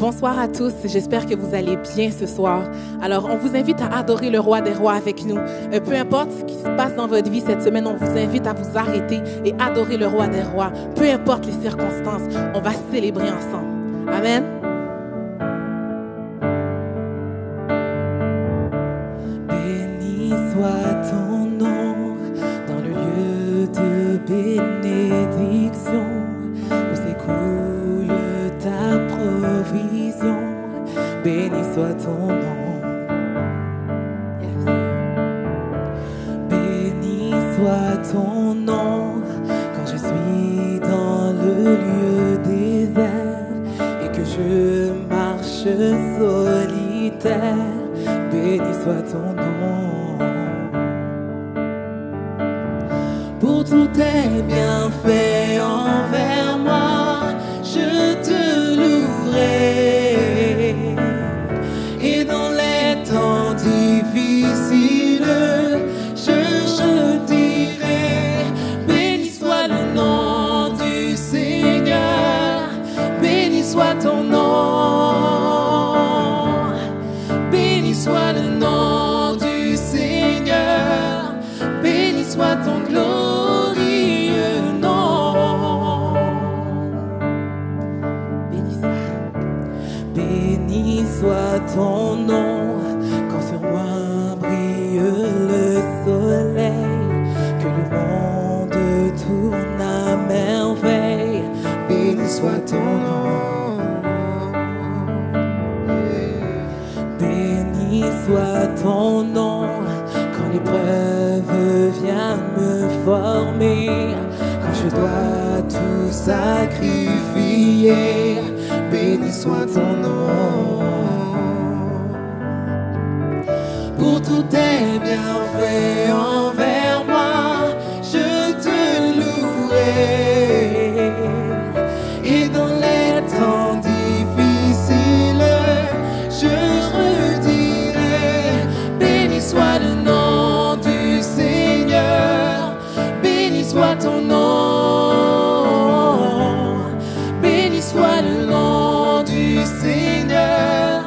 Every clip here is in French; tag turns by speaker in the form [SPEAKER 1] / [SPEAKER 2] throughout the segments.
[SPEAKER 1] Bonsoir à tous, j'espère que vous allez bien ce soir. Alors, on vous invite à adorer le Roi des Rois avec nous. Peu importe ce qui se passe dans votre vie cette semaine, on vous invite à vous arrêter et adorer le Roi des Rois. Peu importe les circonstances, on va célébrer ensemble. Amen. Béni soit ton nom dans le lieu de bénédiction où s'écoule ta provision. Béni soit ton nom. Yes. Béni soit ton nom quand je suis dans le lieu désert et que je marche solitaire. Béni soit ton nom. Pour tous tes bienfaits envers moi, je te louerai. Et dans les temps difficiles, je dirai, béni soit le nom du Seigneur, béni soit ton nom. Béni soit le nom du Seigneur, béni soit ton glorieux nom. Béni soit ton nom quand sur moi brille le soleil, que le monde tourne à merveille. Béni soit ton nom. Béni soit ton nom quand l'épreuve vient me former, quand je dois tout sacrifier. Béni soit ton nom. Pour tous tes bienfaits envers moi, je te louerai. Et dans les temps difficiles, je redirai, béni soit le nom du Seigneur, béni soit ton nom. Béni soit le nom du Seigneur,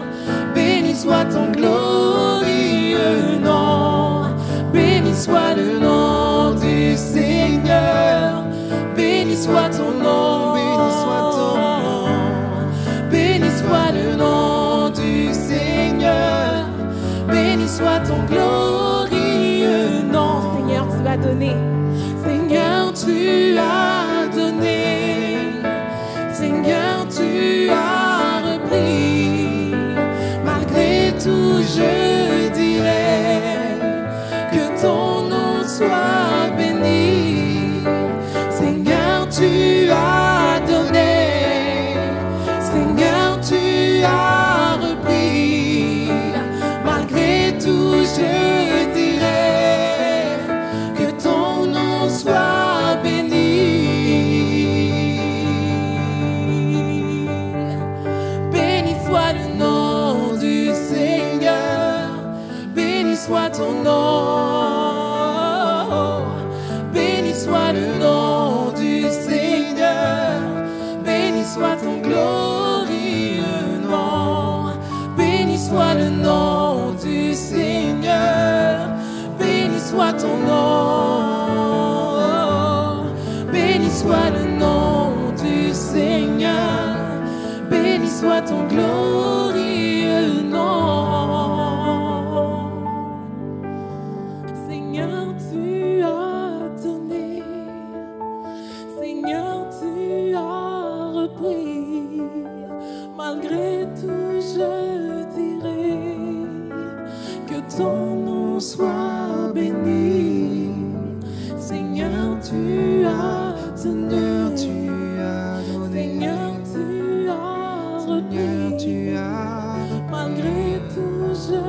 [SPEAKER 1] béni soit ton glorieux nom. Béni soit le nom du Seigneur, béni soit ton nom. Béni soit ton nom. Béni soit le nom du Seigneur, béni soit ton glorieux nom. Seigneur, tu as donné. Seigneur, tu as donné. Seigneur, tu as repris. Malgré tout, je dirais que ton nom soit béni. Seigneur, tu as donné. Seigneur, tu as repris. Malgré tout, je dirais que ton nom soit béni. Béni soit le nom du Seigneur, béni soit ton nom. Béni soit le nom du Seigneur, béni soit ton glorieux nom. Béni soit le nom du Seigneur, béni soit ton nom. Béni soit le nom du Seigneur, béni soit ton glorieux nom. Seigneur, tu as donné. Seigneur, tu as repris. Malgré tout, je dirai que ton nom soit béni. Seigneur, tu as donné. Seigneur, tu as repris. Malgré tout, je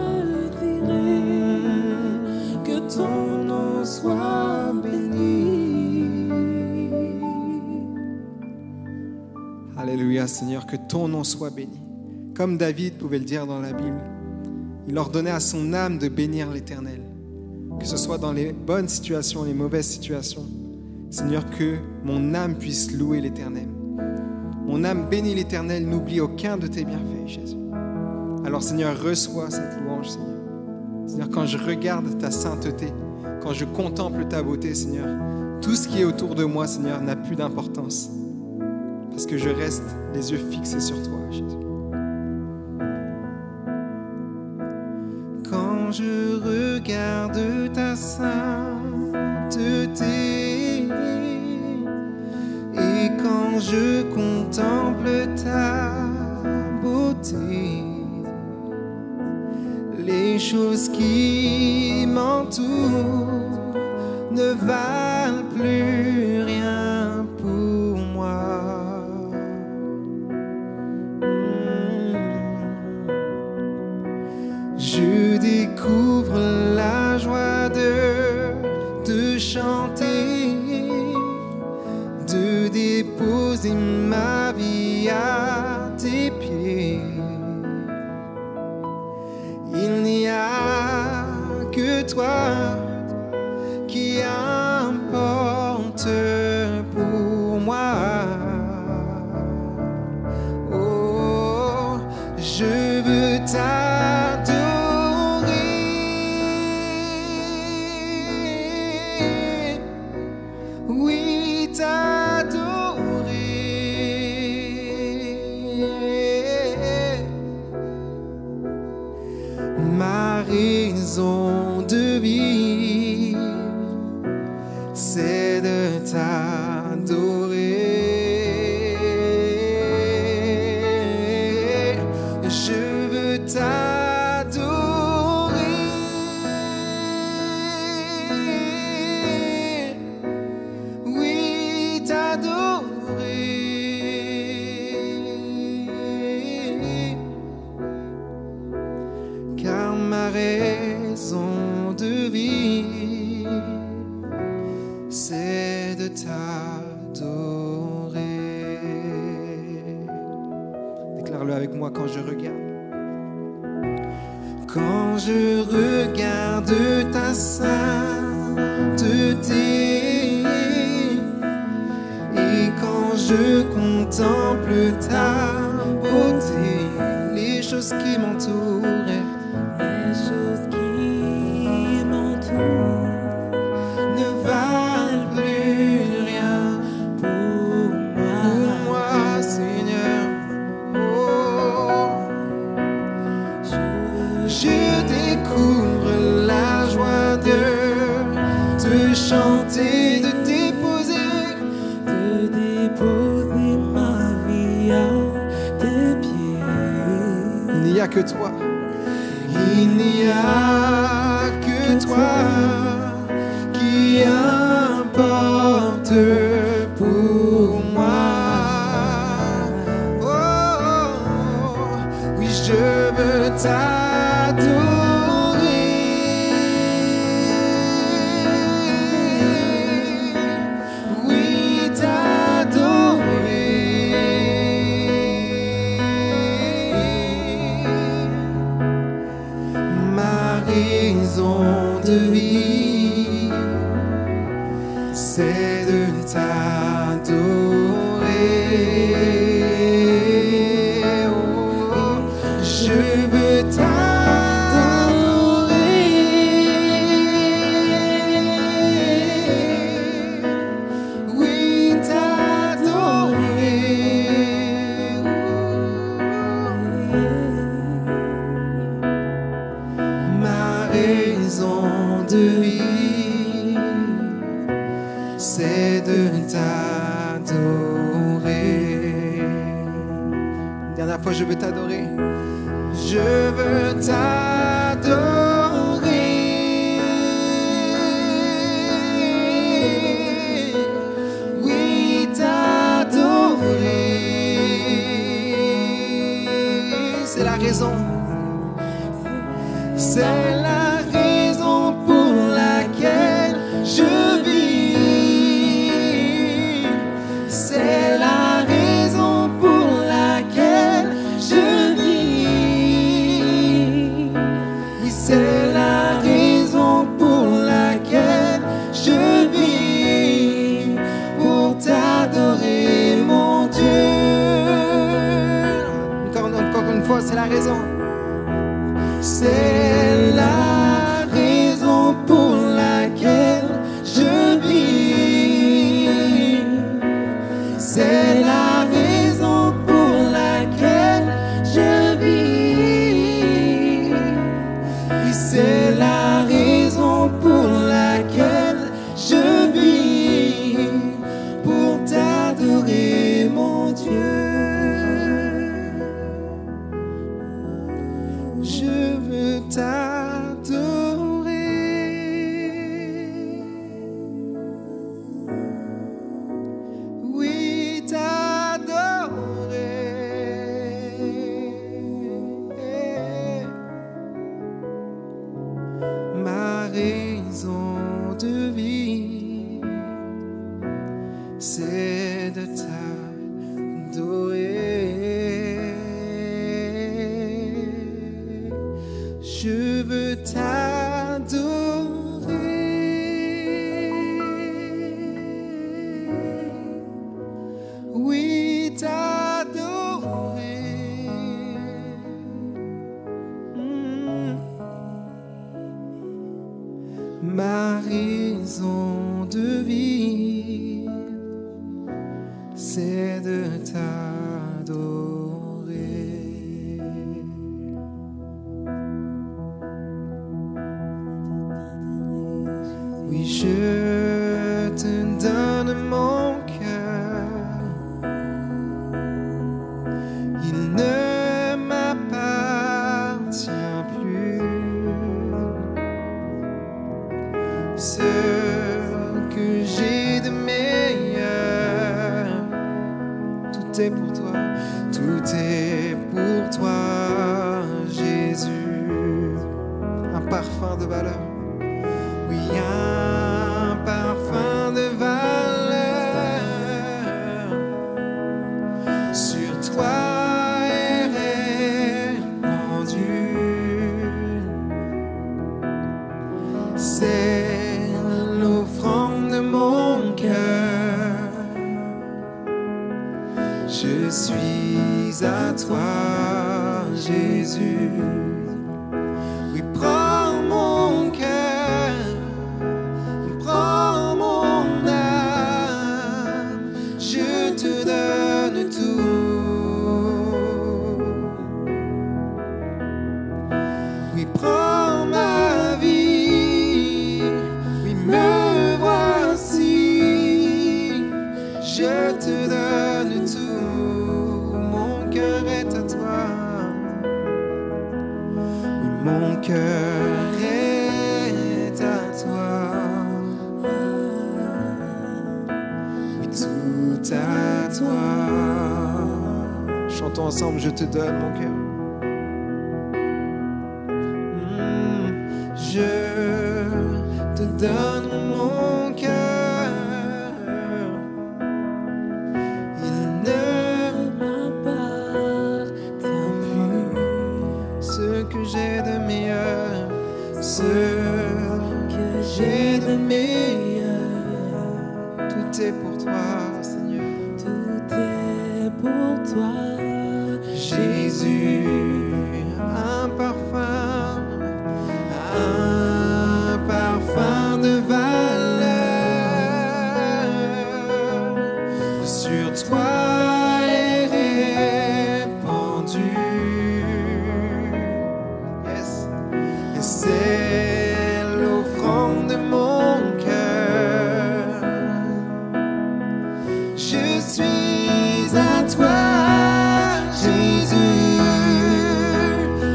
[SPEAKER 1] dirai que ton nom soit béni.
[SPEAKER 2] Alléluia, Seigneur, que ton nom soit béni. Comme David pouvait le dire dans la Bible, il ordonnait à son âme de bénir l'Éternel. Que ce soit dans les bonnes situations, les mauvaises situations. Seigneur, que mon âme puisse louer l'Éternel. Mon âme bénit l'Éternel, n'oublie aucun de tes bienfaits, Jésus. Alors Seigneur, reçois cette louange, Seigneur. Seigneur, quand je regarde ta sainteté, quand je contemple ta beauté, Seigneur, tout ce qui est autour de moi, Seigneur, n'a plus d'importance. Parce que je reste les yeux fixés sur toi, Jésus. Quand je regarde ta sainteté et quand je contemple ta beauté, les choses qui m'entourent ne valent plus rien pour moi. Je découvre la joie de chanter, de déposer ma vie à tes pieds. Il n'y a que toi qui importe pour moi. Oh, je veux t'adorer. Oui, t'adorer. Ma raison de vie, c'est de t'adorer. Je veux t'adorer. Oui, t'adorer. Car ma raison de vie, c'est de t'adorer. Déclare-le avec moi. Quand je regarde. Quand je regarde ta sainteté et quand je contemple ta beauté, les choses qui m'entourent,
[SPEAKER 1] Les choses qui m'entourent
[SPEAKER 2] ne valent plus rien
[SPEAKER 1] pour
[SPEAKER 2] pour moi, Seigneur. Oh, je découvre la joie de te chanter, de
[SPEAKER 1] déposer ma vie à tes pieds.
[SPEAKER 2] Il n'y a que toi. Il n'y a que toi qui importe pour moi. Oh, oui, je veux t'adorer. Oui, raison de vie, c'est de t'adorer. Oh, je veux t'adorer. Oui, t'adorer. Ma raison de vie, c'est de t'adorer. Une dernière fois, je veux t'adorer. Je veux t'adorer. Oui, t'adorer. C'est la raison. C'est la raison pour laquelle je vis. C'est la raison pour laquelle je vis. Oui, c'est la raison pour laquelle je vis. Pour t'adorer, mon Dieu. c'est de t'adorer. Oui, je te donne mon cœur. Il ne m'appartient plus. Ce que j'ai de meilleur, tout est pour toi, tout est pour toi, Jésus. Un parfum de valeur, oui, un parfum de valeur sur toi est répandu. C'est l'offrande de mon cœur. Je suis à toi, Jésus. Oui, prends mon cœur, prends mon âme, je te donne tout. Oui, prends ma vie, oui, me voici, je te donne tout. Mon cœur est à toi. Oui, mon cœur est à toi. Oui, tout à toi. Chantons ensemble, je te donne mon cœur. Je te donne mon cœur. Il ne m'appartient plus. Ce que j'ai de meilleur, ce que j'ai de meilleur, tout est pour toi, Seigneur.
[SPEAKER 1] Tout est pour toi,
[SPEAKER 2] Jésus, un parfum de valeur sur toi est répandu. Yes. Et c'est l'offrande de mon cœur. Je suis à toi, Jésus.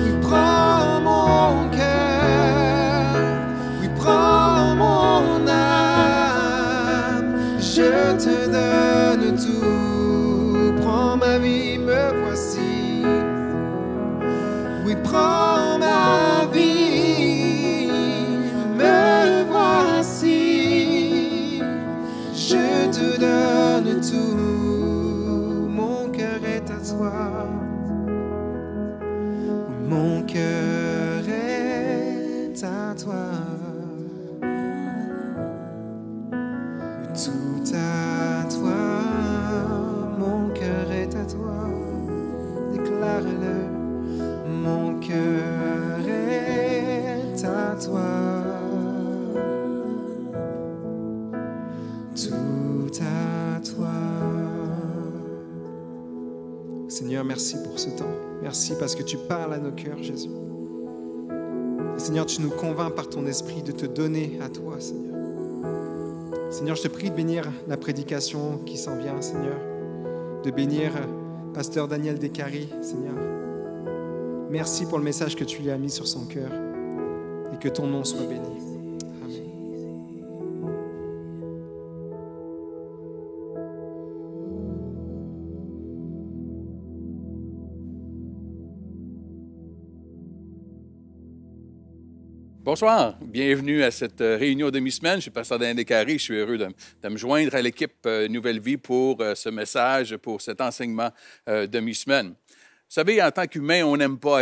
[SPEAKER 2] Oui, prends mon cœur. Oui, prends mon âme. Je te donne tout. Prends ma vie, me voici. Oui, prends ma vie, me voici. Je te donne tout. Mon cœur est à toi. Mon cœur est à toi. Tout à toi. Mon cœur est à toi. Déclare-le. Mon cœur est à toi. Tout à toi. Seigneur, merci pour ce temps. Merci parce que tu parles à nos cœurs, Jésus. Et Seigneur, tu nous convaincs par ton esprit de te donner à toi, Seigneur. Seigneur, je te prie de bénir la prédication qui s'en vient, Seigneur. De bénir Pasteur Daniel Descaries, Seigneur. Merci pour le message que tu lui as mis sur son cœur et que ton nom soit béni. Amen.
[SPEAKER 3] Bonsoir, bienvenue à cette réunion de demi-semaine. Je suis Pasteur Daniel Descaries, je suis heureux de me joindre à l'équipe Nouvelle Vie pour ce message, pour cet enseignement demi-semaine. Vous savez, en tant qu'humain, on n'aime pas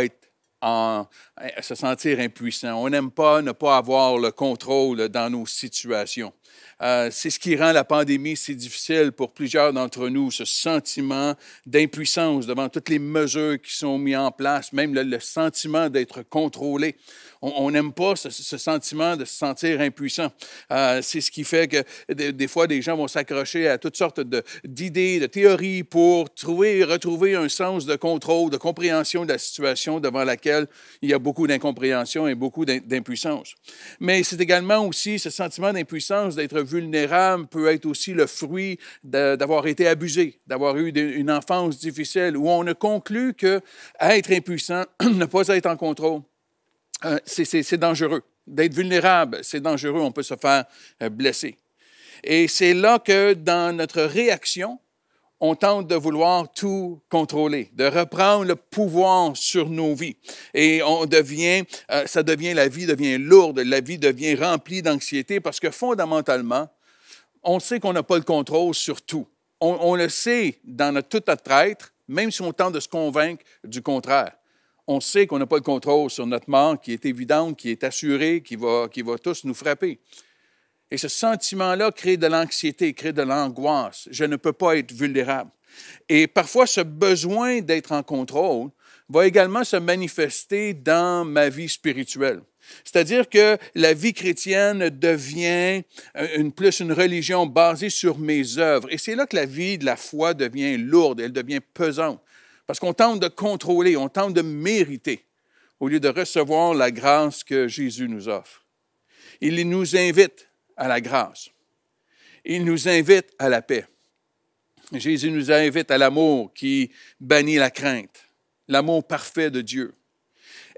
[SPEAKER 3] se sentir impuissant. On n'aime pas ne pas avoir le contrôle dans nos situations. C'est ce qui rend la pandémie si difficile pour plusieurs d'entre nous, ce sentiment d'impuissance devant toutes les mesures qui sont mises en place, même le sentiment d'être contrôlé. On n'aime pas ce sentiment de se sentir impuissant. C'est ce qui fait que des fois, des gens vont s'accrocher à toutes sortes d'idées, de théories pour retrouver un sens de contrôle, de compréhension de la situation devant laquelle il y a beaucoup d'incompréhension et beaucoup d'impuissance. Mais c'est également aussi ce sentiment d'impuissance, d'être vulnérable, peut être aussi le fruit d'avoir été abusé, d'avoir eu une enfance difficile, où on a conclu que être impuissant, ne pas être en contrôle, c'est dangereux. D'être vulnérable, c'est dangereux, on peut se faire blesser. Et c'est là que dans notre réaction, on tente de vouloir tout contrôler, de reprendre le pouvoir sur nos vies. Et la vie devient lourde, la vie devient remplie d'anxiété parce que fondamentalement, on sait qu'on n'a pas le contrôle sur tout. On le sait dans tout notre être, même si on tente de se convaincre du contraire. On sait qu'on n'a pas le contrôle sur notre mort, qui est évidente, qui est assurée, qui va tous nous frapper. Et ce sentiment-là crée de l'anxiété, crée de l'angoisse. Je ne peux pas être vulnérable. Et parfois, ce besoin d'être en contrôle va également se manifester dans ma vie spirituelle. C'est-à-dire que la vie chrétienne devient plus une religion basée sur mes œuvres. Et c'est là que la vie de la foi devient lourde, elle devient pesante. Parce qu'on tente de contrôler, on tente de mériter, au lieu de recevoir la grâce que Jésus nous offre. Il nous invite à la grâce. Il nous invite à la paix. Jésus nous invite à l'amour qui bannit la crainte, l'amour parfait de Dieu.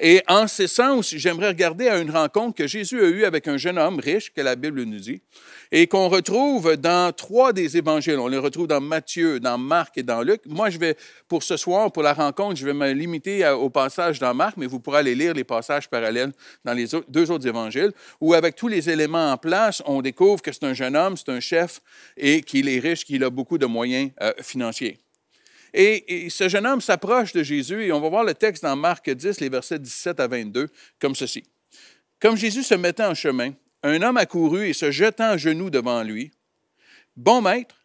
[SPEAKER 3] Et en ce sens, j'aimerais regarder à une rencontre que Jésus a eue avec un jeune homme riche, que la Bible nous dit, et qu'on retrouve dans 3 des évangiles. On les retrouve dans Matthieu, dans Marc et dans Luc. Moi, pour ce soir, pour la rencontre, je vais me limiter au passage dans Marc, mais vous pourrez aller lire les passages parallèles dans les 2 autres évangiles, où avec tous les éléments en place, on découvre que c'est un jeune homme, c'est un chef, et qu'il est riche, qu'il a beaucoup de moyens financiers. Et ce jeune homme s'approche de Jésus, et on va voir le texte dans Marc 10, les versets 17 à 22, comme ceci. « Comme Jésus se mettait en chemin, un homme accourut et se jetant à genoux devant lui. « Bon maître,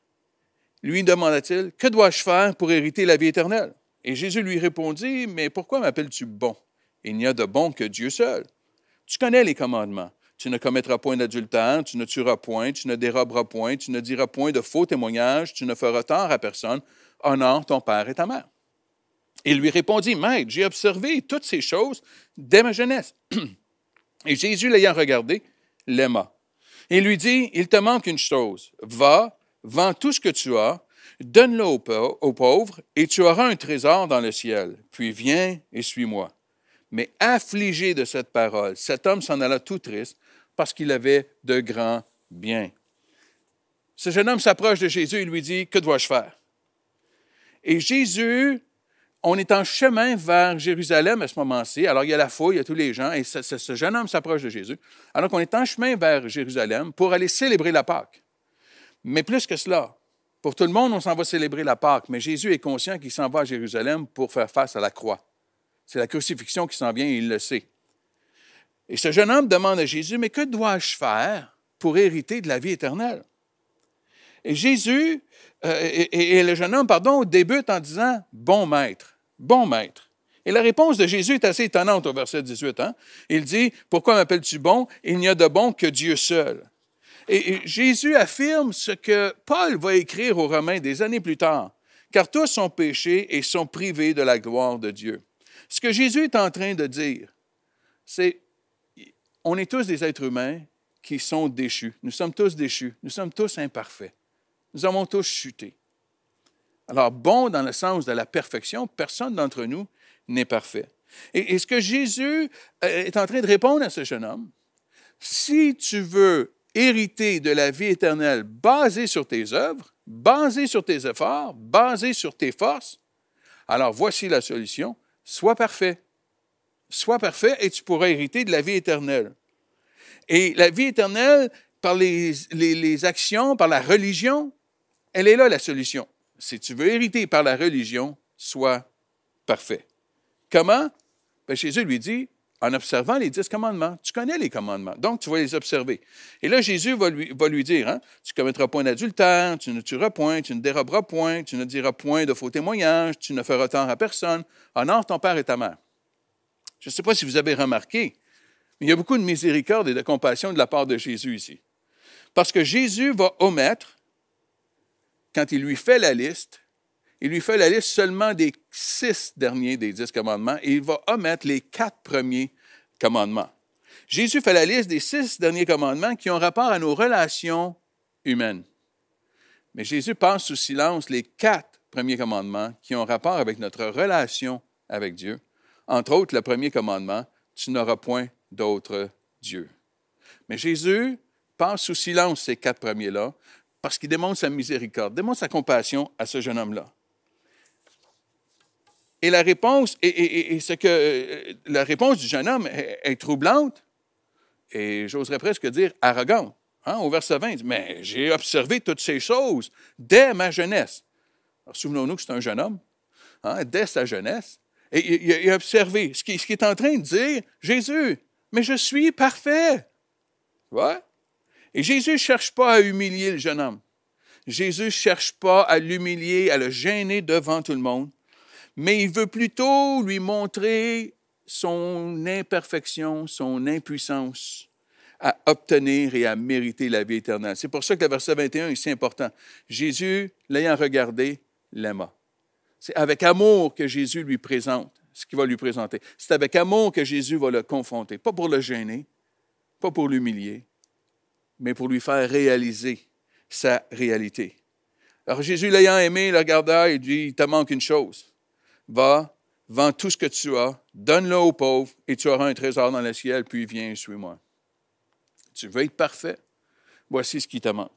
[SPEAKER 3] lui demanda-t-il, que dois-je faire pour hériter la vie éternelle? » Et Jésus lui répondit, « Mais pourquoi m'appelles-tu bon? Il n'y a de bon que Dieu seul. Tu connais les commandements. Tu ne commettras point d'adultère, tu ne tueras point, tu ne déroberas point, tu ne diras point de faux témoignages, tu ne feras tort à personne. Honore ton père et ta mère. » Il lui répondit, « Maître, j'ai observé toutes ces choses dès ma jeunesse. » Et Jésus, l'ayant regardé, l'aima. Il lui dit, « Il te manque une chose. Va, vends tout ce que tu as, donne-le aux pauvres, et tu auras un trésor dans le ciel. Puis viens et suis-moi. » Mais affligé de cette parole, cet homme s'en alla tout triste parce qu'il avait de grands biens. Ce jeune homme s'approche de Jésus et lui dit, « Que dois-je faire? » Et Jésus, on est en chemin vers Jérusalem à ce moment-ci. Alors, il y a la foule, il y a tous les gens, et ce jeune homme s'approche de Jésus. Alors qu'on est en chemin vers Jérusalem pour aller célébrer la Pâque. Mais plus que cela, pour tout le monde, on s'en va célébrer la Pâque, mais Jésus est conscient qu'il s'en va à Jérusalem pour faire face à la croix. C'est la crucifixion qui s'en vient et il le sait. Et ce jeune homme demande à Jésus, « Mais que dois-je faire pour hériter de la vie éternelle? » Et Jésus, le jeune homme, débute en disant « Bon maître, bon maître. » Et la réponse de Jésus est assez étonnante au verset 18. Il dit « Pourquoi m'appelles-tu bon? Il n'y a de bon que Dieu seul. » Et Jésus affirme ce que Paul va écrire aux Romains des années plus tard. « Car tous ont péché et sont privés de la gloire de Dieu. » Ce que Jésus est en train de dire, c'est on est tous des êtres humains qui sont déchus. Nous sommes tous déchus. Nous sommes tous imparfaits. Nous avons tous chuté. Alors, bon dans le sens de la perfection, personne d'entre nous n'est parfait. Et ce que Jésus est en train de répondre à ce jeune homme, si tu veux hériter de la vie éternelle basée sur tes œuvres, basée sur tes efforts, basée sur tes forces, alors voici la solution, sois parfait. Sois parfait et tu pourras hériter de la vie éternelle. Et la vie éternelle, par les actions, par la religion, elle est là la solution. Si tu veux hériter par la religion, sois parfait. Comment? Bien, Jésus lui dit, en observant les 10 commandements. Tu connais les commandements, donc tu vas les observer. Et là, Jésus va lui dire, hein, tu ne commettras point d'adultère, tu ne tueras point, tu ne déroberas point, tu ne diras point de faux témoignages, tu ne feras tort à personne, honore ton père et ta mère. Je ne sais pas si vous avez remarqué, mais il y a beaucoup de miséricorde et de compassion de la part de Jésus ici. Parce que Jésus va omettre, quand il lui fait la liste, il lui fait la liste seulement des 6 derniers des 10 commandements et il va omettre les 4 premiers commandements. Jésus fait la liste des 6 derniers commandements qui ont rapport à nos relations humaines. Mais Jésus passe sous silence les 4 premiers commandements qui ont rapport avec notre relation avec Dieu. Entre autres, le premier commandement, tu n'auras point d'autre Dieu. Mais Jésus passe sous silence ces 4 premiers-là parce qu'il démontre sa miséricorde, démontre sa compassion à ce jeune homme-là. Et la réponse, la réponse du jeune homme est troublante et j'oserais presque dire arrogante. Hein? Au verset 20, il dit, mais j'ai observé toutes ces choses dès ma jeunesse. Alors, souvenons-nous que c'est un jeune homme, hein, dès sa jeunesse. Et il a observé ce qu'il est en train de dire, Jésus, mais je suis parfait. Tu vois? Et Jésus ne cherche pas à humilier le jeune homme. Jésus ne cherche pas à l'humilier, à le gêner devant tout le monde. Mais il veut plutôt lui montrer son imperfection, son impuissance à obtenir et à mériter la vie éternelle. C'est pour ça que le verset 21 est si important. Jésus, l'ayant regardé, l'aima. C'est avec amour que Jésus lui présente ce qu'il va lui présenter. C'est avec amour que Jésus va le confronter. Pas pour le gêner, pas pour l'humilier, mais pour lui faire réaliser sa réalité. Alors Jésus, l'ayant aimé, le regarda et dit, il te manque une chose. Va, vends tout ce que tu as, donne-le aux pauvres et tu auras un trésor dans le ciel, puis viens, suis-moi. Tu veux être parfait? Voici ce qui te manque.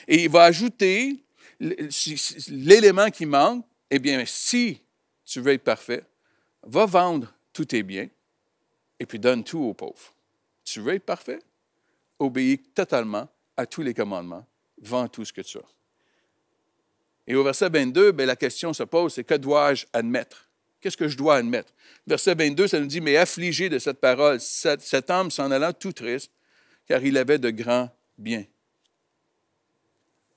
[SPEAKER 3] Et il va ajouter l'élément qui manque. Eh bien, si tu veux être parfait, va vendre tous tes biens et puis donne tout aux pauvres. Tu veux être parfait? Obéis totalement à tous les commandements. Vends tout ce que tu as. Et au verset 22, bien, la question se pose, c'est que dois-je admettre? Qu'est-ce que je dois admettre? Verset 22, ça nous dit, mais affligé de cette parole, cet homme s'en allant tout triste, car il avait de grands biens.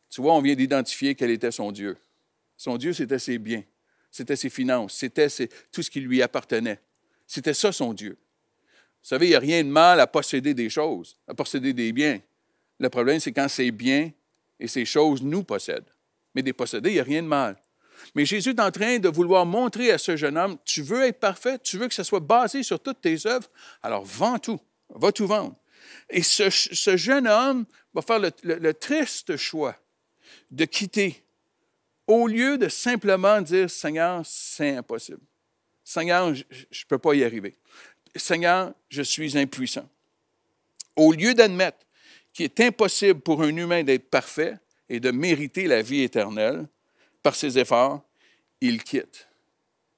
[SPEAKER 3] Tu vois, on vient d'identifier quel était son Dieu. Son Dieu, c'était ses biens, c'était ses finances, c'était tout ce qui lui appartenait. C'était ça son Dieu. Vous savez, il n'y a rien de mal à posséder des choses, à posséder des biens. Le problème, c'est quand ces biens et ces choses nous possèdent. Mais des posséder, il n'y a rien de mal. Mais Jésus est en train de vouloir montrer à ce jeune homme, tu veux être parfait, tu veux que ça soit basé sur toutes tes œuvres, alors vends tout, va tout vendre. Et ce jeune homme va faire le triste choix de quitter, au lieu de simplement dire, Seigneur, c'est impossible. Seigneur, je ne peux pas y arriver. Seigneur, je suis impuissant. Au lieu d'admettre qu'il est impossible pour un humain d'être parfait et de mériter la vie éternelle par ses efforts, il quitte.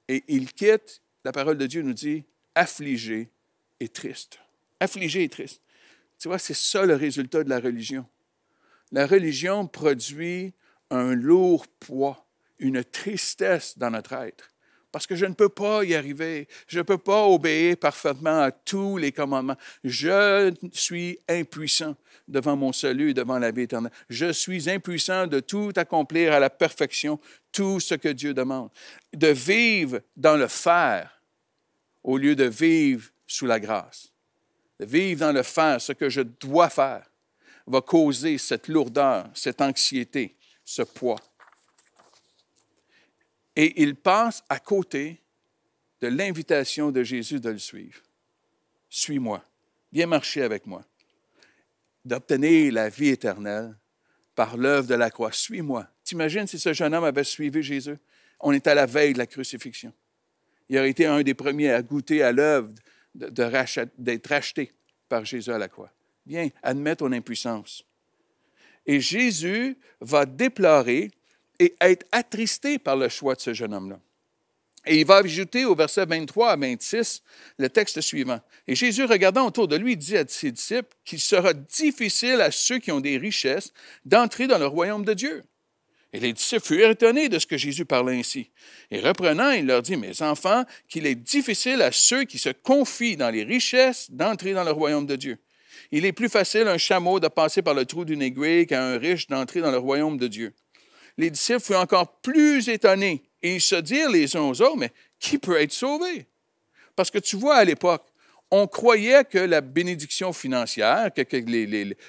[SPEAKER 3] Et il quitte, la parole de Dieu nous dit, affligé et triste. Affligé et triste. Tu vois, c'est ça le résultat de la religion. La religion produit un lourd poids, une tristesse dans notre être. Parce que je ne peux pas y arriver. Je ne peux pas obéir parfaitement à tous les commandements. Je suis impuissant devant mon salut et devant la vie éternelle. Je suis impuissant de tout accomplir à la perfection, tout ce que Dieu demande. De vivre dans le faire au lieu de vivre sous la grâce. De vivre dans le faire, ce que je dois faire, va causer cette lourdeur, cette anxiété, ce poids. Et il passe à côté de l'invitation de Jésus de le suivre. Suis-moi, viens marcher avec moi. D'obtenir la vie éternelle par l'œuvre de la croix. Suis-moi. T'imagines si ce jeune homme avait suivi Jésus? On est à la veille de la crucifixion. Il aurait été un des premiers à goûter à l'œuvre d'être racheté par Jésus à la croix. Viens, admets ton impuissance. Et Jésus va déplorer et être attristé par le choix de ce jeune homme-là. Et il va ajouter au verset 23 à 26 le texte suivant. Et Jésus, regardant autour de lui, dit à ses disciples qu'il sera difficile à ceux qui ont des richesses d'entrer dans le royaume de Dieu. Et les disciples furent étonnés de ce que Jésus parlait ainsi. Et reprenant, il leur dit, « Mes enfants, qu'il est difficile à ceux qui se confient dans les richesses d'entrer dans le royaume de Dieu. Il est plus facile à un chameau de passer par le trou d'une aiguille qu'à un riche d'entrer dans le royaume de Dieu. » Les disciples furent encore plus étonnés et ils se dirent les uns aux autres, « Mais qui peut être sauvé? » Parce que tu vois, à l'époque, on croyait que la bénédiction financière, que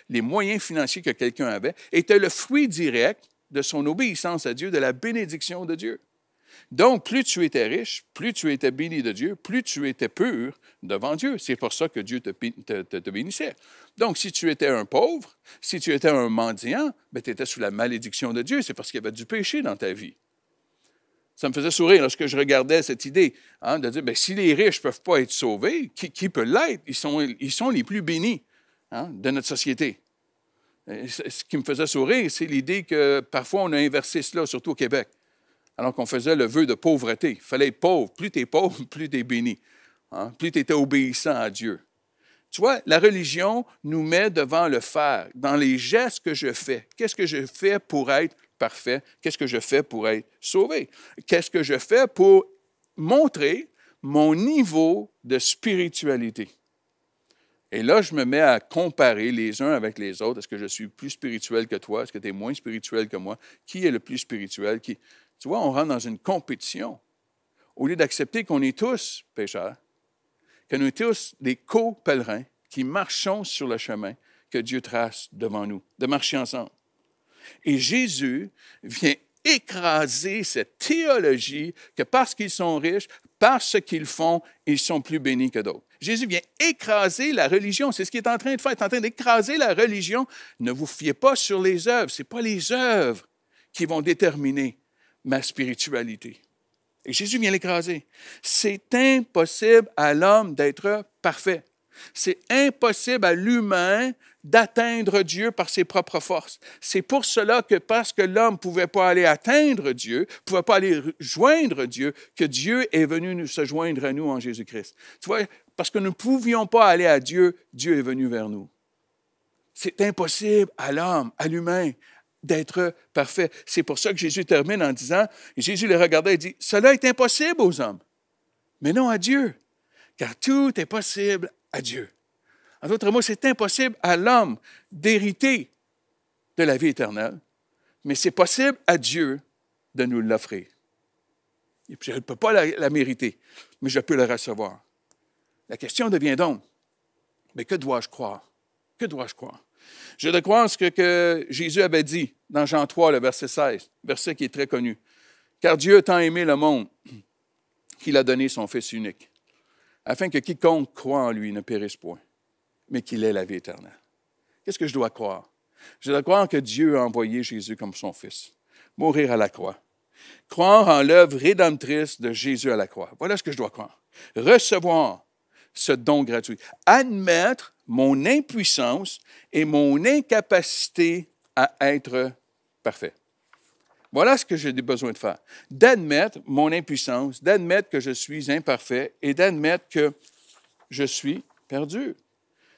[SPEAKER 3] les moyens financiers que quelqu'un avait, étaient le fruit direct de son obéissance à Dieu, de la bénédiction de Dieu. Donc, plus tu étais riche, plus tu étais béni de Dieu, plus tu étais pur devant Dieu. C'est pour ça que Dieu te bénissait. Donc, si tu étais un pauvre, si tu étais un mendiant, tu étais sous la malédiction de Dieu. C'est parce qu'il y avait du péché dans ta vie. Ça me faisait sourire lorsque je regardais cette idée de dire, si les riches ne peuvent pas être sauvés, qui peut l'être? Ils sont les plus bénis de notre société. Et ce qui me faisait sourire, c'est l'idée que parfois on a inversé cela, surtout au Québec, alors qu'on faisait le vœu de pauvreté. Il fallait être pauvre. Plus tu es pauvre, plus tu es béni. Plus tu étais obéissant à Dieu. Tu vois, la religion nous met devant le faire, dans les gestes que je fais. Qu'est-ce que je fais pour être parfait? Qu'est-ce que je fais pour être sauvé? Qu'est-ce que je fais pour montrer mon niveau de spiritualité? Et là, je me mets à comparer les uns avec les autres. Est-ce que je suis plus spirituel que toi? Est-ce que tu es moins spirituel que moi? Qui est le plus spirituel? Tu vois, on rentre dans une compétition. Au lieu d'accepter qu'on est tous pécheurs, que nous sommes tous des co-pèlerins qui marchons sur le chemin que Dieu trace devant nous, de marcher ensemble. Et Jésus vient écraser cette théologie que parce qu'ils sont riches, parce ce qu'ils font, ils sont plus bénis que d'autres. Jésus vient écraser la religion. C'est ce qu'il est en train de faire. Il est en train d'écraser la religion. Ne vous fiez pas sur les œuvres. Ce n'est pas les œuvres qui vont déterminer ma spiritualité. Et Jésus vient l'écraser. C'est impossible à l'homme d'être parfait. C'est impossible à l'humain d'atteindre Dieu par ses propres forces. C'est pour cela que parce que l'homme ne pouvait pas aller atteindre Dieu, ne pouvait pas aller joindre Dieu, que Dieu est venu se joindre à nous en Jésus-Christ. Tu vois, parce que nous ne pouvions pas aller à Dieu, Dieu est venu vers nous. C'est impossible à l'homme, à l'humain, d'être parfait. C'est pour ça que Jésus termine en disant, et Jésus les regardait et dit, « Cela est impossible aux hommes, mais non à Dieu, car tout est possible à Dieu. » En d'autres mots, c'est impossible à l'homme d'hériter de la vie éternelle, mais c'est possible à Dieu de nous l'offrir. Je ne peux pas la mériter, mais je peux la recevoir. La question devient donc, mais que dois-je croire? Que dois-je croire? Je dois croire ce que Jésus avait dit dans Jean 3, le verset 16, verset qui est très connu. « Car Dieu a tant aimé le monde qu'il a donné son Fils unique, afin que quiconque croit en lui ne périsse point, mais qu'il ait la vie éternelle. » Qu'est-ce que je dois croire? Je dois croire que Dieu a envoyé Jésus comme son Fils, mourir à la croix. Croire en l'œuvre rédemptrice de Jésus à la croix. Voilà ce que je dois croire. Recevoir ce don gratuit. Admettre mon impuissance et mon incapacité à être parfait. Voilà ce que j'ai besoin de faire. D'admettre mon impuissance, d'admettre que je suis imparfait et d'admettre que je suis perdu.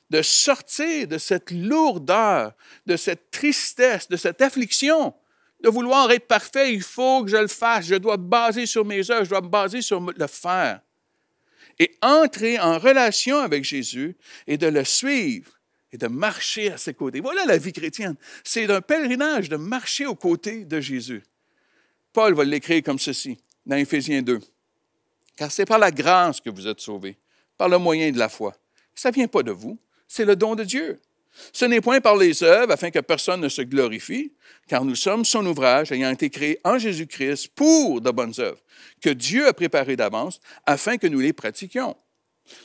[SPEAKER 3] De sortir de cette lourdeur, de cette tristesse, de cette affliction, de vouloir être parfait, il faut que je le fasse, je dois me baser sur mes œuvres, je dois me baser sur le faire. Et entrer en relation avec Jésus et de le suivre et de marcher à ses côtés. Voilà la vie chrétienne. C'est un pèlerinage de marcher aux côtés de Jésus. Paul va l'écrire comme ceci, dans Éphésiens 2. « Car c'est par la grâce que vous êtes sauvés, par le moyen de la foi. Ça ne vient pas de vous, c'est le don de Dieu. Ce n'est point par les œuvres, afin que personne ne se glorifie, car nous sommes son ouvrage, ayant été créés en Jésus-Christ pour de bonnes œuvres, que Dieu a préparées d'avance, afin que nous les pratiquions. »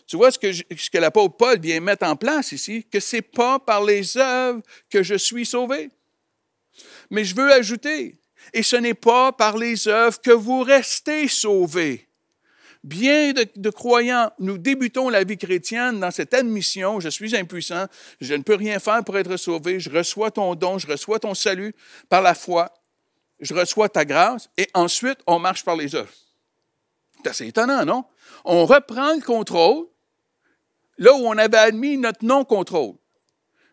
[SPEAKER 3] Tu vois ce que l'apôtre Paul vient mettre en place ici, que ce n'est pas par les œuvres que je suis sauvé. Mais je veux ajouter, et ce n'est pas par les œuvres que vous restez sauvés. Bien de croyants, nous débutons la vie chrétienne dans cette admission, je suis impuissant, je ne peux rien faire pour être sauvé, je reçois ton don, je reçois ton salut par la foi, je reçois ta grâce, et ensuite on marche par les œuvres. C'est assez étonnant, non? On reprend le contrôle là où on avait admis notre non-contrôle.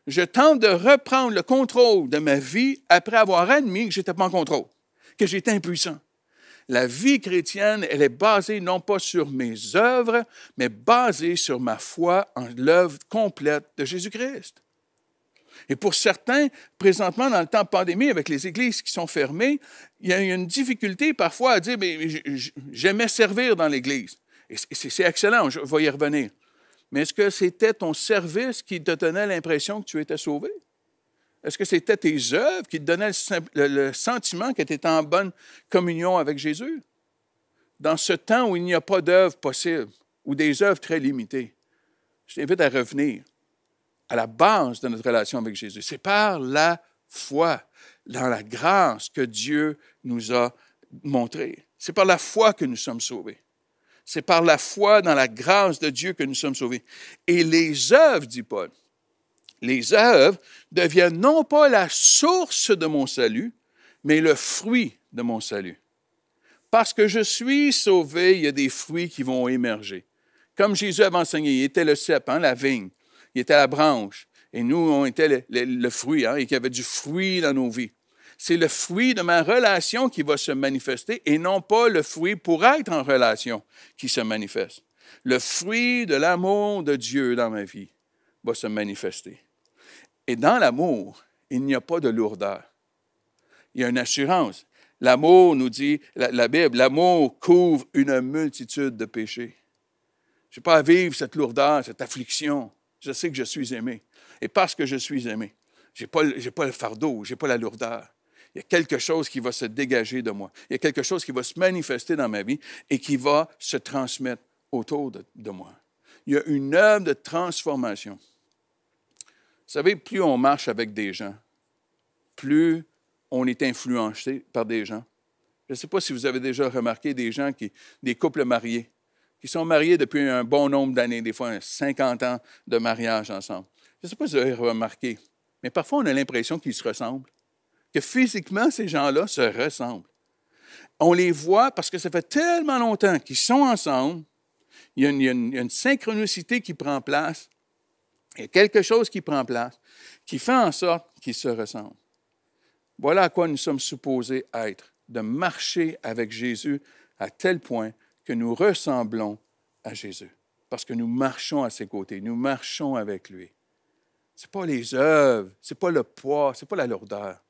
[SPEAKER 3] Je tente de reprendre le contrôle de ma vie après avoir admis que je n'étais pas en contrôle. que j'étais impuissant. La vie chrétienne, elle est basée non pas sur mes œuvres, mais basée sur ma foi en l'œuvre complète de Jésus-Christ. Et pour certains, présentement, dans le temps de pandémie, avec les églises qui sont fermées, il y a une difficulté parfois à dire, mais j'aimais servir dans l'église. Et c'est excellent, je vais y revenir. Mais est-ce que c'était ton service qui te donnait l'impression que tu étais sauvé? Est-ce que c'était tes œuvres qui te donnaient le sentiment que tu étais en bonne communion avec Jésus? Dans ce temps où il n'y a pas d'œuvres possibles, ou des œuvres très limitées, je t'invite à revenir à la base de notre relation avec Jésus. C'est par la foi, dans la grâce que Dieu nous a montrée. C'est par la foi que nous sommes sauvés. C'est par la foi dans la grâce de Dieu que nous sommes sauvés. Et les œuvres, dit Paul, les œuvres deviennent non pas la source de mon salut, mais le fruit de mon salut. Parce que je suis sauvé, il y a des fruits qui vont émerger. Comme Jésus avait enseigné, il était le cep, la vigne, il était la branche, et nous, on était le fruit, et qu'il y avait du fruit dans nos vies. C'est le fruit de ma relation qui va se manifester, et non pas le fruit pour être en relation qui se manifeste. Le fruit de l'amour de Dieu dans ma vie va se manifester. Et dans l'amour, il n'y a pas de lourdeur. Il y a une assurance. L'amour, nous dit la Bible, l'amour couvre une multitude de péchés. Je n'ai pas à vivre cette lourdeur, cette affliction. Je sais que je suis aimé. Et parce que je suis aimé, je n'ai pas le fardeau, je n'ai pas la lourdeur. Il y a quelque chose qui va se dégager de moi. Il y a quelque chose qui va se manifester dans ma vie et qui va se transmettre autour de moi. Il y a une œuvre de transformation. Vous savez, plus on marche avec des gens, plus on est influencé par des gens. Je ne sais pas si vous avez déjà remarqué des couples mariés, qui sont mariés depuis un bon nombre d'années, des fois 50 ans de mariage ensemble. Je ne sais pas si vous avez remarqué, mais parfois on a l'impression qu'ils se ressemblent, que physiquement, ces gens-là se ressemblent. On les voit parce que ça fait tellement longtemps qu'ils sont ensemble, il y a une synchronicité qui prend place. Il y a quelque chose qui prend place, qui fait en sorte qu'ils se ressemblent. Voilà à quoi nous sommes supposés être, de marcher avec Jésus à tel point que nous ressemblons à Jésus, parce que nous marchons à ses côtés, nous marchons avec lui. Ce n'est pas les œuvres, ce n'est pas le poids, ce n'est pas la lourdeur.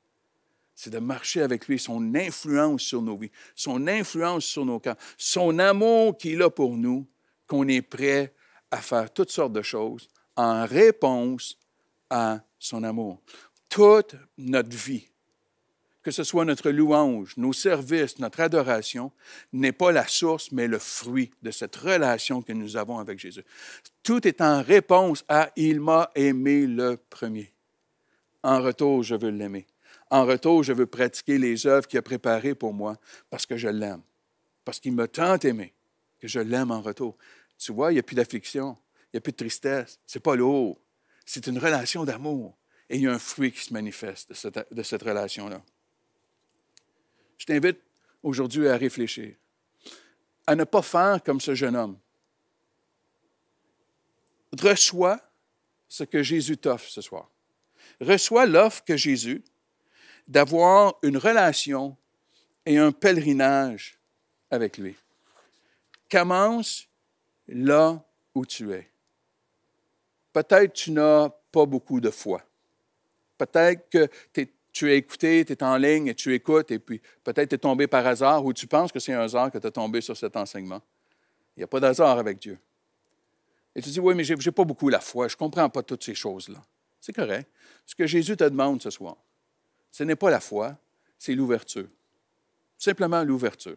[SPEAKER 3] C'est de marcher avec lui, son influence sur nos vies, son influence sur nos cœurs, son amour qu'il a pour nous, qu'on est prêt à faire toutes sortes de choses en réponse à son amour. Toute notre vie, que ce soit notre louange, nos services, notre adoration, n'est pas la source, mais le fruit de cette relation que nous avons avec Jésus. Tout est en réponse à « Il m'a aimé le premier ». En retour, je veux l'aimer. En retour, je veux pratiquer les œuvres qu'il a préparées pour moi parce que je l'aime. Parce qu'il m'a tant aimé que je l'aime en retour. Tu vois, il n'y a plus d'affliction. Il n'y a plus de tristesse. Ce n'est pas lourd. C'est une relation d'amour. Et il y a un fruit qui se manifeste de cette relation-là. Je t'invite aujourd'hui à réfléchir, à ne pas faire comme ce jeune homme. Reçois ce que Jésus t'offre ce soir. Reçois l'offre que Jésus d'avoir une relation et un pèlerinage avec lui. Commence là où tu es. Peut-être que tu n'as pas beaucoup de foi. Peut-être que tu as écouté, tu es en ligne et tu écoutes, et puis peut-être tu es tombé par hasard ou tu penses que c'est un hasard que tu es tombé sur cet enseignement. Il n'y a pas d'hasard avec Dieu. Et tu dis, oui, mais je n'ai pas beaucoup la foi, je ne comprends pas toutes ces choses-là. C'est correct. Ce que Jésus te demande ce soir, ce n'est pas la foi, c'est l'ouverture. Simplement l'ouverture.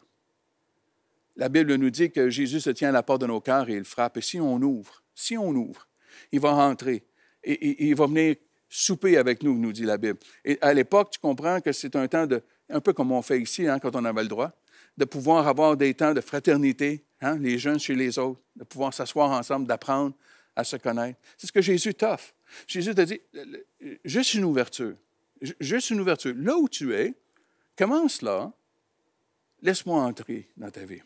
[SPEAKER 3] La Bible nous dit que Jésus se tient à la porte de nos cœurs et il frappe. Et si on ouvre, il va rentrer et il va venir souper avec nous, nous dit la Bible. Et à l'époque, tu comprends que c'est un temps un peu comme on fait ici, quand on avait le droit, de pouvoir avoir des temps de fraternité, les jeunes chez les autres, de pouvoir s'asseoir ensemble, d'apprendre à se connaître. C'est ce que Jésus t'offre. Jésus t'a dit, juste une ouverture. Juste une ouverture. Là où tu es, commence là, laisse-moi entrer dans ta vie.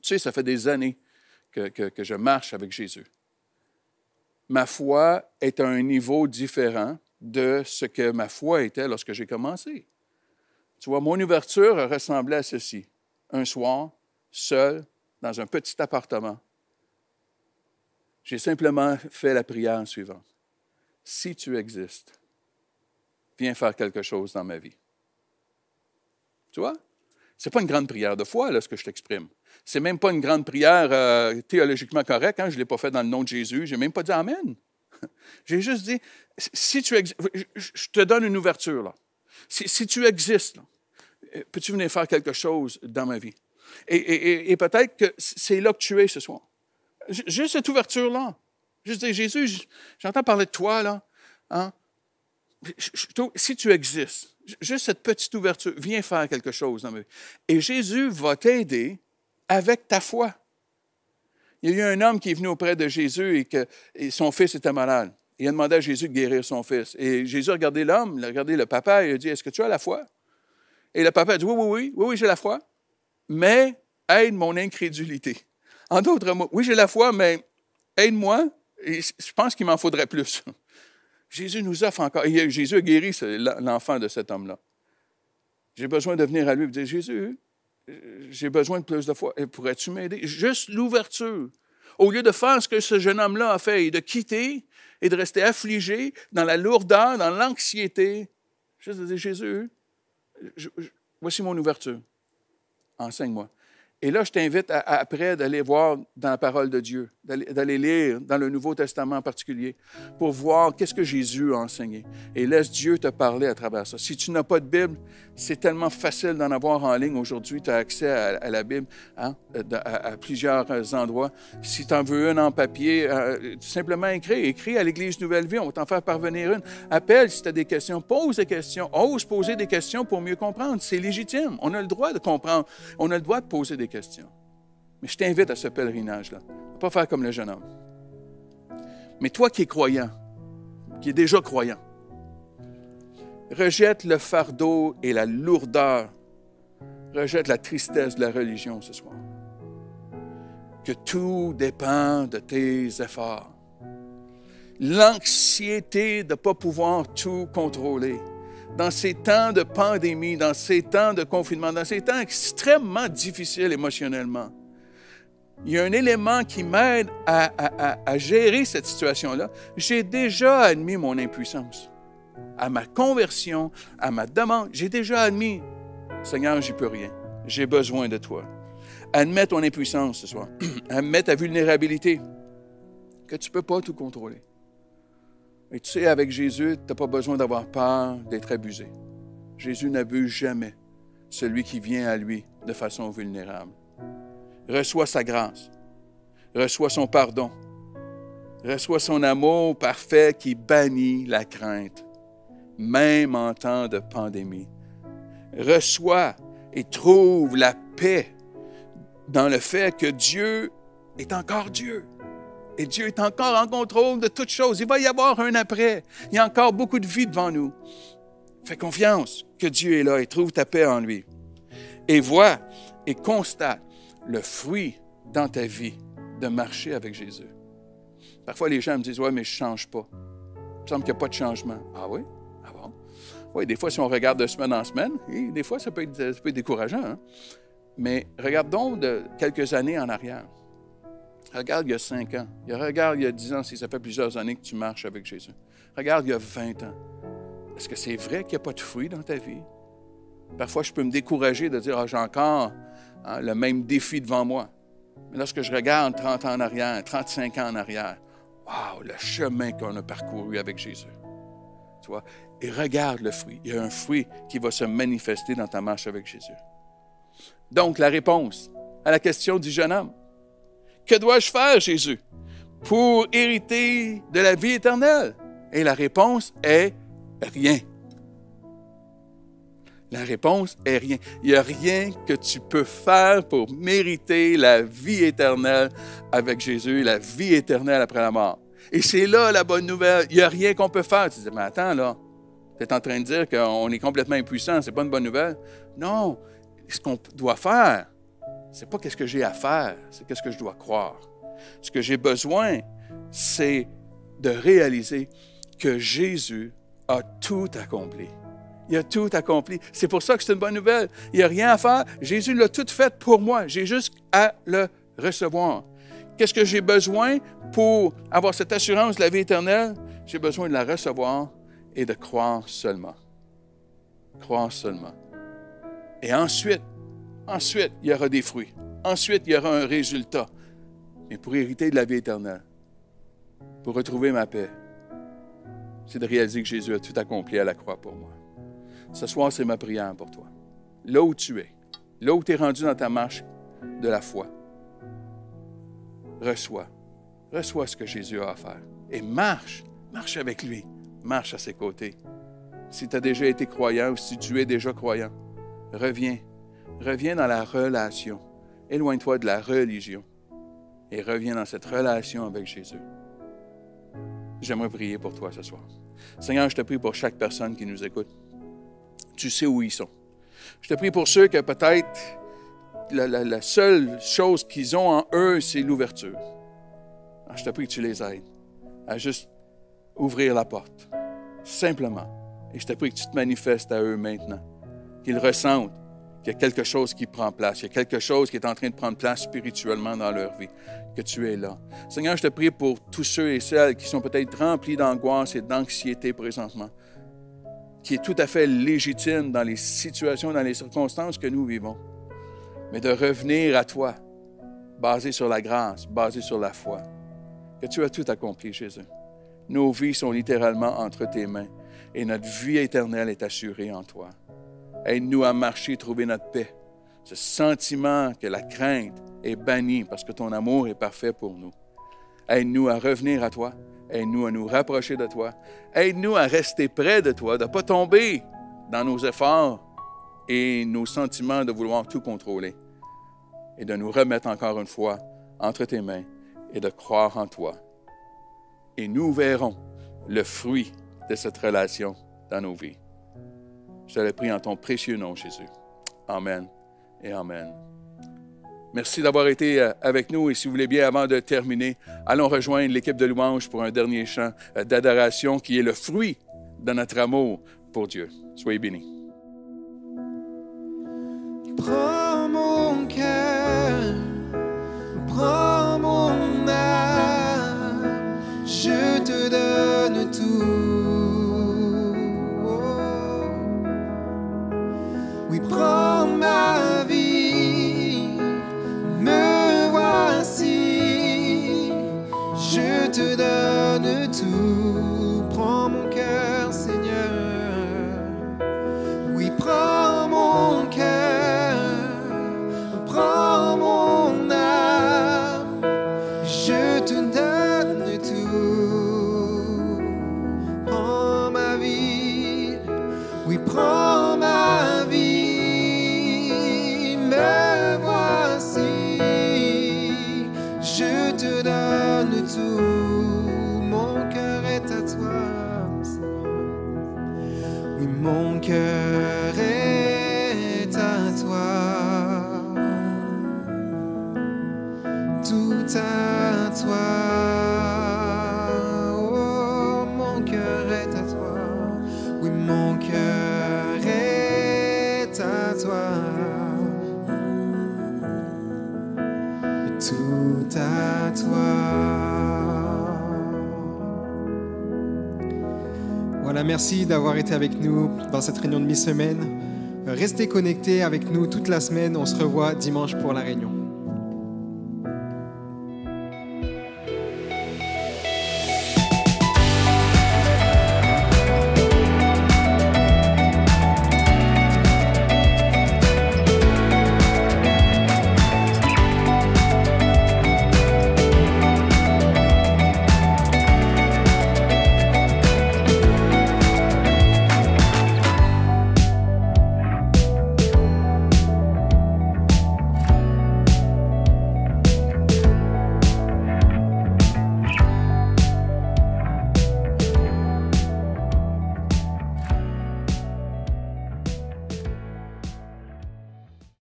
[SPEAKER 3] Tu sais, ça fait des années que je marche avec Jésus. Ma foi est à un niveau différent de ce que ma foi était lorsque j'ai commencé. Tu vois, mon ouverture ressemblait à ceci. Un soir, seul, dans un petit appartement, j'ai simplement fait la prière suivante. Si tu existes, viens faire quelque chose dans ma vie. Tu vois? Ce n'est pas une grande prière de foi, là, ce que je t'exprime. Ce n'est même pas une grande prière théologiquement correcte. Hein? Je ne l'ai pas fait dans le nom de Jésus. Je n'ai même pas dit Amen. J'ai juste dit, si tu je te donne une ouverture. Là. Si tu existes, là, peux-tu venir faire quelque chose dans ma vie? Et peut-être que c'est là que tu es ce soir. Juste cette ouverture-là. Juste dire, Jésus, j'entends parler de toi, là. Hein? Si tu existes, juste cette petite ouverture, viens faire quelque chose dans ma vie. Et Jésus va t'aider avec ta foi. Il y a eu un homme qui est venu auprès de Jésus et son fils était malade. Il a demandé à Jésus de guérir son fils. Et Jésus a regardé l'homme, il a regardé le papa et il a dit, est-ce que tu as la foi? Et le papa a dit, oui, j'ai la foi, mais aide mon incrédulité. En d'autres mots, oui, j'ai la foi, mais aide-moi, et je pense qu'il m'en faudrait plus. Jésus nous offre encore. Et Jésus a guéri l'enfant de cet homme-là. J'ai besoin de venir à lui et dire, Jésus, j'ai besoin de plus de foi. Pourrais-tu m'aider? Juste l'ouverture. Au lieu de faire ce que ce jeune homme-là a fait et de quitter et de rester affligé dans la lourdeur, dans l'anxiété, juste de dire, Jésus, voici mon ouverture. Enseigne-moi. Et là, je t'invite après d'aller voir dans la parole de Dieu, d'aller lire dans le Nouveau Testament en particulier, pour voir qu'est-ce que Jésus a enseigné. Et laisse Dieu te parler à travers ça. Si tu n'as pas de Bible, c'est tellement facile d'en avoir en ligne aujourd'hui. Tu as accès à la Bible hein, à plusieurs endroits. Si tu en veux une en papier, simplement écris à l'Église Nouvelle Vie. On va t'en faire parvenir une. Appelle si tu as des questions. Pose des questions. Ose poser des questions pour mieux comprendre. C'est légitime. On a le droit de comprendre. On a le droit de poser des questions. Mais je t'invite à ce pèlerinage-là. Ne pas faire comme le jeune homme. Mais toi qui es croyant, qui es déjà croyant, rejette le fardeau et la lourdeur. Rejette la tristesse de la religion ce soir. Que tout dépend de tes efforts. L'anxiété de ne pas pouvoir tout contrôler. Dans ces temps de pandémie, dans ces temps de confinement, dans ces temps extrêmement difficiles émotionnellement, il y a un élément qui m'aide à gérer cette situation-là. J'ai déjà admis mon impuissance. À ma conversion, à ma demande, j'ai déjà admis, Seigneur, j'y peux rien. J'ai besoin de toi. Admets ton impuissance ce soir. Admets ta vulnérabilité, que tu ne peux pas tout contrôler. Et tu sais, avec Jésus, tu n'as pas besoin d'avoir peur d'être abusé. Jésus n'abuse jamais celui qui vient à lui de façon vulnérable. Reçois sa grâce. Reçois son pardon. Reçois son amour parfait qui bannit la crainte, même en temps de pandémie. Reçois et trouve la paix dans le fait que Dieu est encore Dieu. Et Dieu est encore en contrôle de toutes choses. Il va y avoir un après. Il y a encore beaucoup de vie devant nous. Fais confiance que Dieu est là et trouve ta paix en lui. Et vois et constate le fruit dans ta vie de marcher avec Jésus. Parfois, les gens me disent, « Ouais, mais je ne change pas. Il me semble qu'il n'y a pas de changement. » Ah oui? Ah bon? Oui, des fois, si on regarde de semaine en semaine, et des fois, ça peut être décourageant. Hein? Mais regarde donc de quelques années en arrière. Regarde il y a 5 ans. Regarde il y a 10 ans, si ça fait plusieurs années que tu marches avec Jésus. Regarde il y a 20 ans. Est-ce que c'est vrai qu'il n'y a pas de fruits dans ta vie? Parfois, je peux me décourager de dire, j'ai encore le même défi devant moi. Mais lorsque je regarde 30 ans en arrière, 35 ans en arrière, wow, le chemin qu'on a parcouru avec Jésus. Tu vois? Et regarde le fruit. Il y a un fruit qui va se manifester dans ta marche avec Jésus. Donc, la réponse à la question du jeune homme. Que dois-je faire, Jésus, pour hériter de la vie éternelle? Et la réponse est rien. La réponse est rien. Il n'y a rien que tu peux faire pour mériter la vie éternelle avec Jésus, la vie éternelle après la mort. Et c'est là la bonne nouvelle. Il n'y a rien qu'on peut faire. Tu dis, mais attends, là, tu es en train de dire qu'on est complètement impuissant, ce n'est pas une bonne nouvelle? Non, ce qu'on doit faire, ce n'est pas qu'est-ce que j'ai à faire, c'est qu'est-ce que je dois croire. Ce que j'ai besoin, c'est de réaliser que Jésus a tout accompli Il a tout accompli. C'est pour ça que c'est une bonne nouvelle. Il n'y a rien à faire. Jésus l'a tout fait pour moi. J'ai juste à le recevoir. Qu'est-ce que j'ai besoin pour avoir cette assurance de la vie éternelle? J'ai besoin de la recevoir et de croire seulement. Croire seulement. Et ensuite, il y aura des fruits. Ensuite, il y aura un résultat. Mais pour hériter de la vie éternelle, pour retrouver ma paix, c'est de réaliser que Jésus a tout accompli à la croix pour moi. Ce soir, c'est ma prière pour toi. Là où tu es, là où tu es rendu dans ta marche de la foi, reçois ce que Jésus a à faire. Et marche avec lui, marche à ses côtés. Si tu as déjà été croyant ou si tu es déjà croyant, reviens dans la relation. Éloigne-toi de la religion et reviens dans cette relation avec Jésus. J'aimerais prier pour toi ce soir. Seigneur, je te prie pour chaque personne qui nous écoute. Tu sais où ils sont. Je te prie pour ceux que peut-être la seule chose qu'ils ont en eux, c'est l'ouverture. Alors, je te prie que tu les aides à juste ouvrir la porte, simplement. Et je te prie que tu te manifestes à eux maintenant, qu'ils ressentent qu'il y a quelque chose qui prend place, il y a quelque chose qui est en train de prendre place spirituellement dans leur vie, que tu es là. Seigneur, je te prie pour tous ceux et celles qui sont peut-être remplis d'angoisse et d'anxiété présentement, qui est tout à fait légitime dans les situations, dans les circonstances que nous vivons, mais de revenir à toi, basé sur la grâce, basé sur la foi, que tu as tout accompli, Jésus. Nos vies sont littéralement entre tes mains et notre vie éternelle est assurée en toi. Aide-nous à marcher, trouver notre paix. Ce sentiment que la crainte est bannie parce que ton amour est parfait pour nous. Aide-nous à revenir à toi. Aide-nous à nous rapprocher de toi. Aide-nous à rester près de toi, de ne pas tomber dans nos efforts et nos sentiments de vouloir tout contrôler. Et de nous remettre encore une fois entre tes mains et de croire en toi. Et nous verrons le fruit de cette relation dans nos vies. Je te le prie en ton précieux nom, Jésus. Amen et amen. Merci d'avoir été avec nous et si vous voulez bien, avant de terminer, allons rejoindre l'équipe de louange pour un dernier chant d'adoration qui est le fruit de notre amour pour Dieu. Soyez bénis.
[SPEAKER 2] Prends mon cœur, prends mon âme, je te donne tout. Oui, prends ma vie, me voici, je te donne tout. Prends mon cœur, Seigneur. Oui, prends mon cœur, prends mon âme, je te donne tout. Prends ma vie, oui, prends ma vie. Me voici, je te donne tout. Mon cœur est à toi, Seigneur. Oui, mon cœur est à toi. Tout à toi. Oh, mon cœur est à toi. Oui, mon cœur est à toi. Tout à toi. Voilà, merci d'avoir été avec nous dans cette réunion de mi-semaine. Restez connectés avec nous toute la semaine. On se revoit dimanche pour la réunion.